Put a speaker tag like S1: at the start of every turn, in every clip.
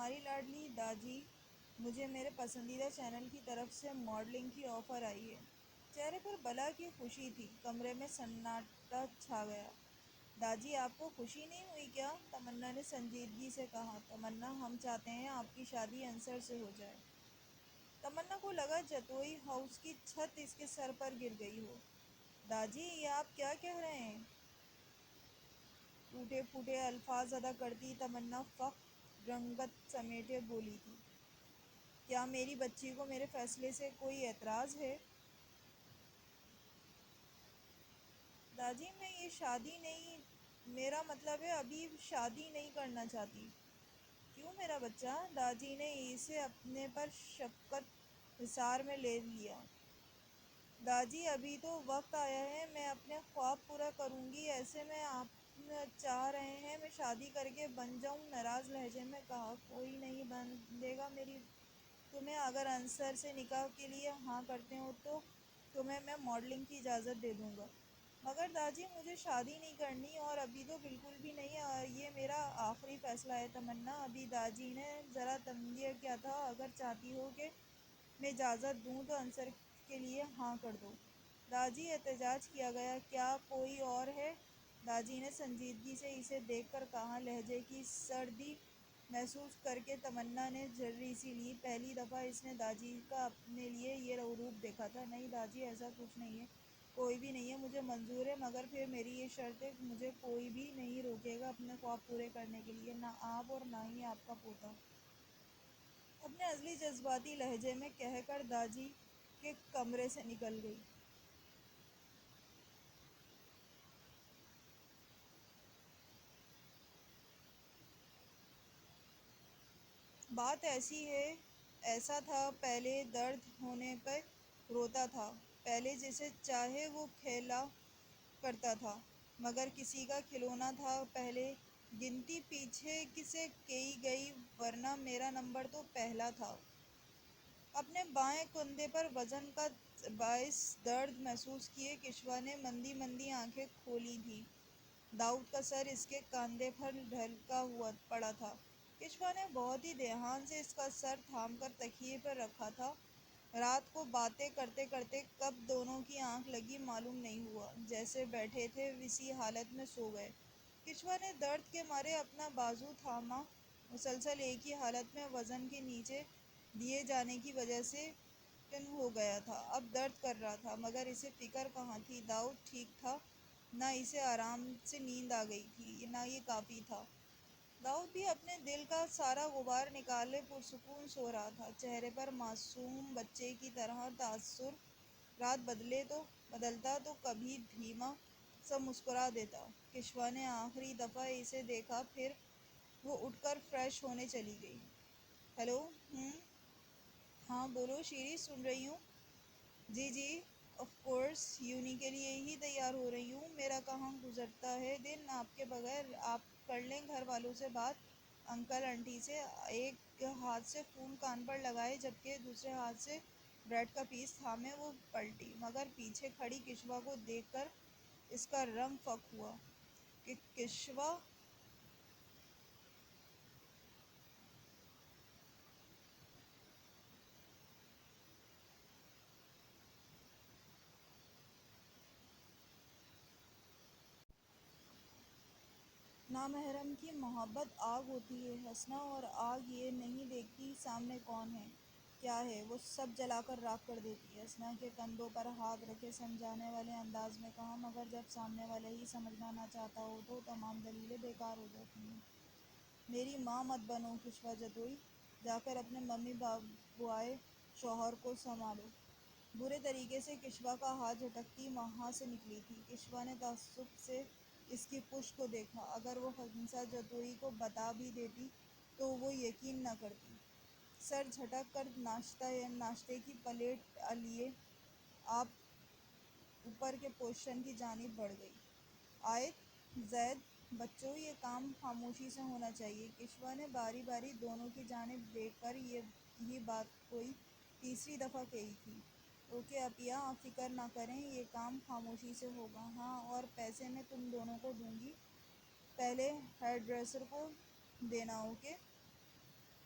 S1: تمہاری لاڈلی داجی، مجھے میرے پسندیدہ چینل کی طرف سے ماڈلنگ کی آفر آئی ہے۔ چہرے پر بلا کی خوشی تھی۔ کمرے میں سناٹا چھا گیا۔ داجی، آپ کو خوشی نہیں ہوئی کیا؟ تمنا نے سنجیدگی سے کہا۔ تمنا، ہم چاہتے ہیں آپ کی شادی انصر سے ہو جائے۔ تمنا کو لگا جتوئی ہاؤس کی چھت اس کے سر پر گر گئی ہو۔ داجی، یہ آپ کیا کہہ رہے ہیں؟ ٹوٹے پھوٹے الفاظ ادا کرتی تمنا فخر رنگت سمیٹے بولی تھی۔ کیا میری بچی کو میرے فیصلے سے کوئی اعتراض ہے؟ داجی، میں یہ شادی نہیں، میرا مطلب ہے ابھی شادی نہیں کرنا چاہتی۔ کیوں میرا بچہ؟ داجی نے اسے اپنے پر شفقت حصار میں لے لیا۔ داجی، ابھی تو وقت آیا ہے، میں اپنے خواب پورا کروں گی۔ ایسے میں آپ چاہ رہے ہیں میں شادی کر کے بن جاؤں؟ ناراض لہجے میں کہا۔ کوئی نہیں باندھے گا میری تمہیں۔ اگر انصر سے نکاح کے لیے ہاں کرتے ہو تو تمہیں میں ماڈلنگ کی اجازت دے دوں گا۔ مگر داجی، مجھے شادی نہیں کرنی، اور ابھی تو بالکل بھی نہیں، یہ میرا آخری فیصلہ ہے۔ تمنا، ابھی داجی نے ذرا تنبیہ کیا تھا، اگر چاہتی ہو کہ میں اجازت دوں تو انصر کے لیے ہاں کر دو۔ داجی، احتجاج کیا گیا۔ کیا کوئی اور ہے؟ داجی نے سنجیدگی سے اسے دیکھ کر کہا۔ لہجے کی سردی محسوس کر کے تمنا نے جھرری سی لی۔ پہلی دفعہ اس نے داجی کا اپنے لیے یہ روپ دیکھا تھا۔ نہیں داجی، ایسا کچھ نہیں ہے، کوئی بھی نہیں ہے، مجھے منظور ہے، مگر پھر میری یہ شرط ہے کہ مجھے کوئی بھی نہیں روکے گا اپنے خواب پورے کرنے کے لیے، نہ آپ اور نہ ہی آپ کا پوتا۔ اپنے ازلی جذباتی لہجے میں کہہ کر داجی کے کمرے سے نکل گئی۔ بات ایسی ہے، ایسا تھا پہلے، درد ہونے پہ روتا تھا، پہلے جسے چاہے وہ کھیلا کرتا تھا، مگر کسی کا کھلونا تھا پہلے، گنتی پیچھے سے کی گئی، ورنہ میرا نمبر تو پہلا تھا۔ اپنے بائیں کندھے پر وزن کا باعث درد محسوس کیے کشوا نے مندی مندی آنکھیں کھولی تھیں۔ داؤد کا سر اس کے کاندھے پر ڈھلکا ہوا پڑا تھا۔ کشوا نے بہت ہی دھیان سے اس کا سر تھام کر تکیے پر رکھا تھا۔ رات کو باتیں کرتے کرتے کب دونوں کی آنکھ لگی معلوم نہیں ہوا، جیسے بیٹھے تھے اسی حالت میں سو گئے۔ کشوا نے درد کے مارے اپنا بازو تھاما، مسلسل ایک ہی حالت میں وزن کے نیچے دیے جانے کی وجہ سے ٹن ہو گیا تھا۔ اب درد کر رہا تھا، مگر اسے فکر کہاں تھی؟ داؤد ٹھیک تھا، نہ اسے آرام سے نیند آ گئی تھی، نہ یہ کافی تھا۔ داؤد بھی اپنے دل کا سارا غبار نکالے پرسکون سو رہا تھا، چہرے پر معصوم بچے کی طرح تاثر۔ رات بدلتا تو کبھی دھیما سا مسکرا دیتا۔ کشوا نے آخری دفعہ اسے دیکھا، پھر وہ اٹھ کر فریش ہونے چلی گئی۔ ہیلو، ہاں بولو شیری، سن رہی ہوں۔ جی جی، آف کورس، یونی کے لیے ہی تیار ہو رہی ہوں۔ میرا کہاں گزرتا ہے دن آپ کے بغیر؟ آپ کر لیں گھر والوں سے بات، انکل انٹی سے۔ ایک ہاتھ سے فون کان پر لگائے جبکہ دوسرے ہاتھ سے بریڈ کا پیس تھامے وہ پلٹی، مگر پیچھے کھڑی کشوا کو دیکھ کر اس کا رنگ فک ہوا کہ کشوا نامحرم کی محبت آگ ہوتی ہے حسنا، اور آگ یہ نہیں دیکھتی سامنے کون ہے، کیا ہے، وہ سب جلا کر راکھ کر دیتی ہے۔ حسنا کے کندھوں پر ہاتھ رکھے سمجھانے والے انداز میں کہا، مگر جب سامنے والا ہی سمجھنا نہ چاہتا ہو تو تمام دلیلیں بیکار ہو جاتی ہیں۔ میری ماں مت بنو کشوا جتوئی، جا کر اپنے ممی بابوائے شوہر کو سنبھالو۔ برے طریقے سے کشوا کا ہاتھ جھٹکتی وہاں سے نکلی تھی۔ کشوا نے تعصب سے اس کی پشت کو دیکھا۔ اگر وہ ہنسا جتوئی کو بتا بھی دیتی تو وہ یقین نہ کرتی۔ سر جھٹک کر ناشتے کی پلیٹ لیے آپ اوپر کے پوزیشن کی جانب بڑھ گئی۔ آیت، زید، بچوں، یہ کام خاموشی سے ہونا چاہیے۔ کشوا نے باری باری دونوں کی جانب دیکھ کر یہی بات کوئی تیسری دفعہ کہی تھی۔ اوکے اپّیا، آپ فکر نہ کریں، یہ کام خاموشی سے ہوگا۔ ہاں، اور پیسے میں تم دونوں کو دوں گی، پہلے ہیئر ڈریسر کو دینا، اوکے؟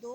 S1: 2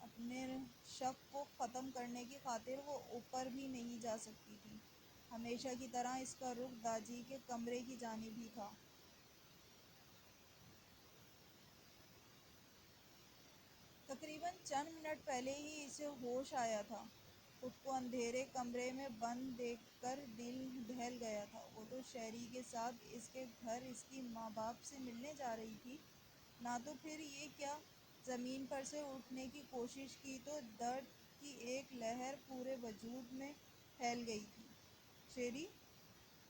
S1: اپنے شک کو ختم کرنے کی خاطر وہ اوپر بھی نہیں جا سکتی تھی۔ ہمیشہ کی طرح اس کا رخ داجی کے کمرے کی جانب ہی تھا۔ تقریباً چند منٹ پہلے ہی اسے ہوش آیا تھا۔ خود کو اندھیرے کمرے میں بند دیکھ کر دل دہل گیا تھا۔ وہ تو شہری کے ساتھ اس کے گھر اس کی ماں باپ سے ملنے جا رہی تھی، نہ تو پھر یہ کیا! زمین پر سے اٹھنے کی کوشش کی تو درد کی ایک لہر پورے وجود میں پھیل گئی تھی۔ شیری،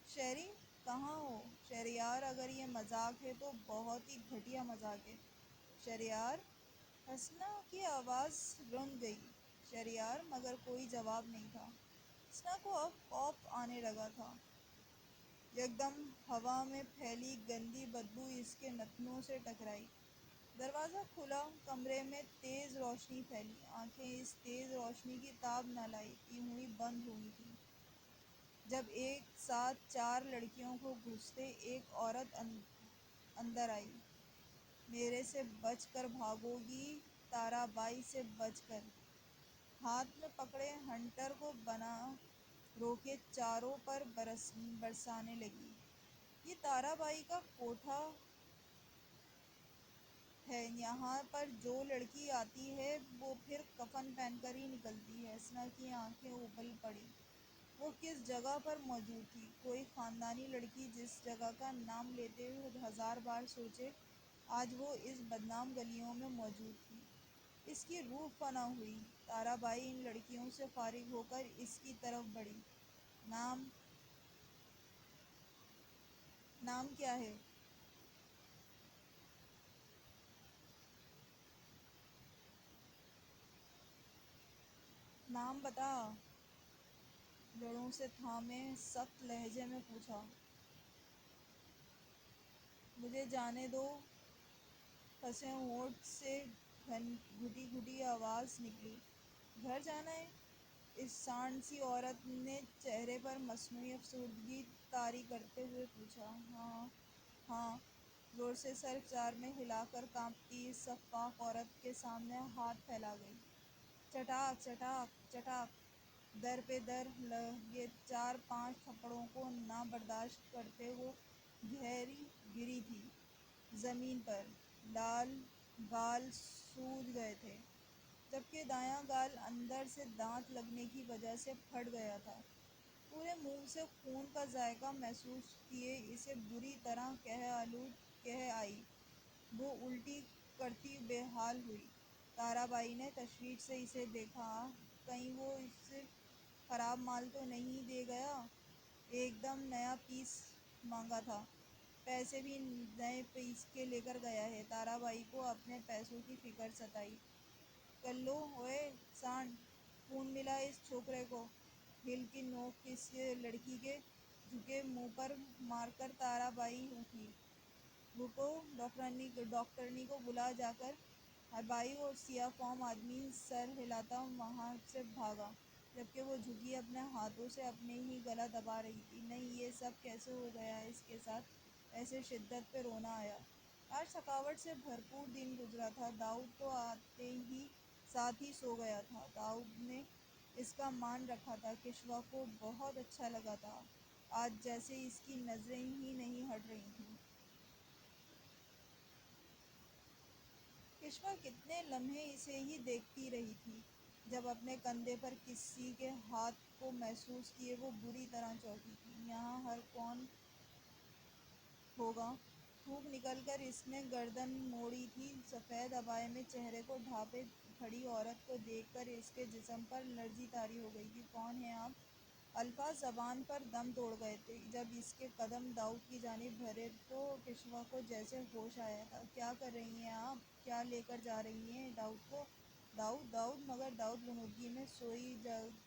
S1: شہری، کہاں ہو؟ شہریار، اگر یہ مذاق ہے تو بہت ہی گھٹیا مذاق ہے۔ شہریار! حسنہ کی آواز رنگ گئی۔ شہریار! مگر کوئی جواب نہیں تھا۔ حسنہ کو اب خوف آنے لگا تھا۔ یکدم ہوا میں پھیلی گندی بدبو اس کے نتنوں سے ٹکرائی۔ دروازہ کھلا، کمرے میں تیز روشنی پھیلی۔ آنکھیں اس تیز روشنی کی تاب نہ لاتی ہوئی بند ہوئی تھیں۔ جب ایک ساتھ چار لڑکیوں کو گھستے ایک عورت اندر آئی۔ میرے سے بچ کر بھاگو گی، تارا بائی سے بچ کر! ہاتھ میں پکڑے ہنٹر کو بنا روکے چاروں پر برسانے لگی۔ یہ تارا بائی کا کوٹھا ہے، یہاں پر جو لڑکی آتی ہے وہ پھر کفن پہن کر ہی نکلتی ہے۔ حسنہ کی آنکھیں ابل پڑیں۔ وہ کس جگہ پر موجود تھی؟ کوئی خاندانی لڑکی جس جگہ کا نام لیتے ہوئے ہزار بار سوچے، آج وہ اس بدنام گلیوں میں موجود تھی۔ اس کی روح فنا ہوئی۔ تارا بائی ان لڑکیوں سے فارغ ہو کر اس کی طرف بڑھی۔ نام؟ نام کیا ہے؟ نام بتا! جڑوں سے تھامے سخت لہجے میں پوچھا۔ مجھے جانے دو! پھنسے ہونٹ سے گھٹی گھٹی آواز نکلی۔ گھر جانا ہے؟ اس سانڈ سی عورت نے چہرے پر مصنوعی افسردگی طاری کرتے ہوئے پوچھا۔ ہاں، ہاں، زور سے سر اقچار میں ہلا کر کانپتی اس سفاک عورت کے سامنے ہاتھ پھیلا گئی۔ چٹاک چٹاک چٹاک! در پہ در لگے چار پانچ تھپڑوں کو نہ برداشت کرتے وہ گری تھی زمین پر۔ لال گال سوج گئے تھے، جبکہ دایاں گال اندر سے دانت لگنے کی وجہ سے پھٹ گیا تھا۔ پورے منہ سے خون کا ذائقہ محسوس کیے اسے بری طرح قہر آئی۔ وہ الٹی کرتی بے حال ہوئی۔ تارا بائی نے تشویش سے اسے دیکھا۔ کہیں وہ اسے خراب مال تو نہیں دے گیا؟ ایک دم نیا پیس مانگا تھا، پیسے بھی نئے پیس کے لے کر گیا ہے۔ تارا بائی کو اپنے پیسوں کی فکر ستائی۔ کلو! اوئے سانڈ! خون ملا اس چھوکرے کو! ہل کی نوک اس لڑکی کے جھکے منہ پر مار کر تارا بائی اٹھی۔ رکو! ڈاکٹرنی کو بلا جا کر! بائی اور سیاہ فام آدمی سر ہلاتا وہاں سے بھاگا، جبکہ وہ جھکی اپنے ہاتھوں سے اپنے ہی گلا دبا رہی تھی۔ نہیں، یہ سب کیسے ہو گیا اس کے ساتھ؟ ایسے شدت پہ رونا آیا۔ آج تھکاوٹ سے بھرپور دن گزرا تھا۔ داؤد تو آتے ہی ساتھ ہی سو گیا تھا۔ داؤد نے اس کا مان رکھا تھا۔ کشوا کو بہت اچھا لگا تھا آج، جیسے اس کی نظریں ہی نہیں ہٹ رہی تھیں۔ کشوا کتنے لمحے اسے ہی دیکھتی رہی تھی۔ جب اپنے کندھے پر کسی کے ہاتھ کو محسوس کیے وہ بری طرح چونکی تھی۔ یہاں ہر کون ہوگا؟ تھوک نکل کر اس نے گردن موڑی تھی۔ سفید عبائے میں چہرے کو ڈھانپے کھڑی عورت کو دیکھ کر اس کے جسم پر لرزی طاری ہو گئی تھی۔ کون ہیں آپ؟ الفاظ زبان پر دم توڑ گئے تھے۔ جب اس کے قدم داؤد کی جانب بڑھے تو کشوا کو جیسے ہوش آیا تھا۔ کیا کر رہی ہیں آپ؟ کیا لے کر جا رہی ہیں داؤد کو؟ داؤد! داؤد! مگر داؤد غنودگی میں سوئی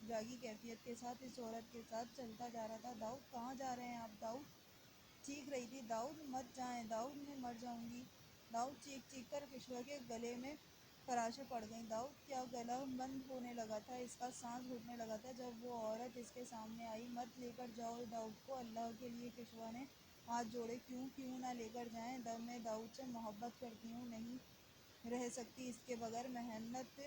S1: جاگی کیفیت کے ساتھ اس عورت کے ساتھ چلتا جا رہا تھا۔ داؤد! کہاں جا رہے ہیں آپ داؤد؟ چیخ رہی تھی۔ داؤد! مت جائیں داؤد، میں مر جاؤں گی! داؤد! چیخ چیخ کر کشوا کے گلے میں خراشیں پڑ گئیں۔ داؤد کا گلا بند ہونے لگا تھا، اس کا سانس گھٹنے لگا تھا جب وہ عورت اس کے سامنے آئی۔ مت لے کر جاؤ داؤد کو، اللہ کے لیے! کشوا نے ہاتھ جوڑے۔ کیوں نہ لے کر جائیں؟ میں داؤد سے محبت کرتی ہوں، نہیں رہ سکتی اس کے بغیر۔ محنت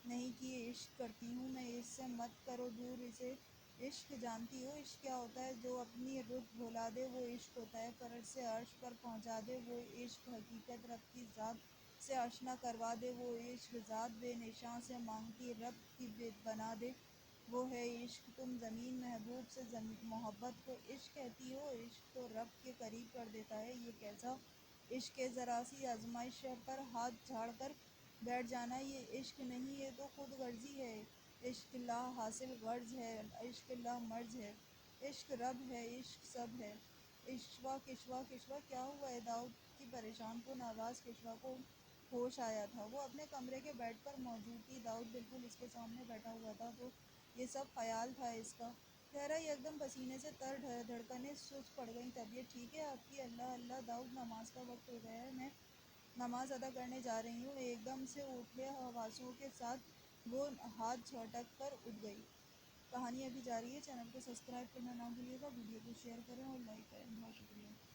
S1: نہیں کیے عشق کرتی ہوں میں، اس سے مت کرو دور اسے۔ عشق جانتی ہو عشق کیا ہوتا ہے؟ جو اپنی رت بھلا دے وہ عشق ہوتا ہے، فرش سے عرش پر پہنچا دے وہ عشق، حقیقت رب کی ذات سے آشنا کروا دے وہ عشق، ذات بے نشاں سے مانگتی رب کی بنا دے وہ ہے عشق۔ تم زمین محبوب سے محبت کو عشق کہتی ہو، عشق تو رب کے قریب کر دیتا ہے، یہ کیسا عشق ہے؟ ذرا سی آزمائش پر ہاتھ جھاڑ کر بیٹھ جانا، یہ عشق نہیں یہ تو خود غرضی ہے۔ عشق لا حاصل غرض ہے، عشق لا مرض ہے، عشق رب ہے عشق سب ہے۔ کشوا کشوا کشوا کیا ہوا ہے؟ داؤد کی پریشان کن آواز کشوا کو ہوش آیا تھا، وہ اپنے کمرے کے بیڈ پر موجود تھی، داؤد بالکل اس کے سامنے بیٹھا ہوا تھا، تو یہ سب خیال تھا اس کا؟ چہرہ ایک دم پسینے سے تر، دھڑکنیں سست پڑ گئیں۔ طبیعت ٹھیک ہے آپ کی؟ اللہ اللہ داؤد، نماز کا وقت ہو گیا ہے، میں نماز ادا کرنے جا رہی ہوں۔ ایک دم سے اٹھے حواسوں کے ساتھ وہ ہاتھ جھٹک کر اٹھ گئی۔ کہانی ابھی جاری ہے، چینل کو سبسکرائب کرنا نہ بھولیے گا، ویڈیو کو شیئر کریں اور لائک کریں۔ بہت شکریہ۔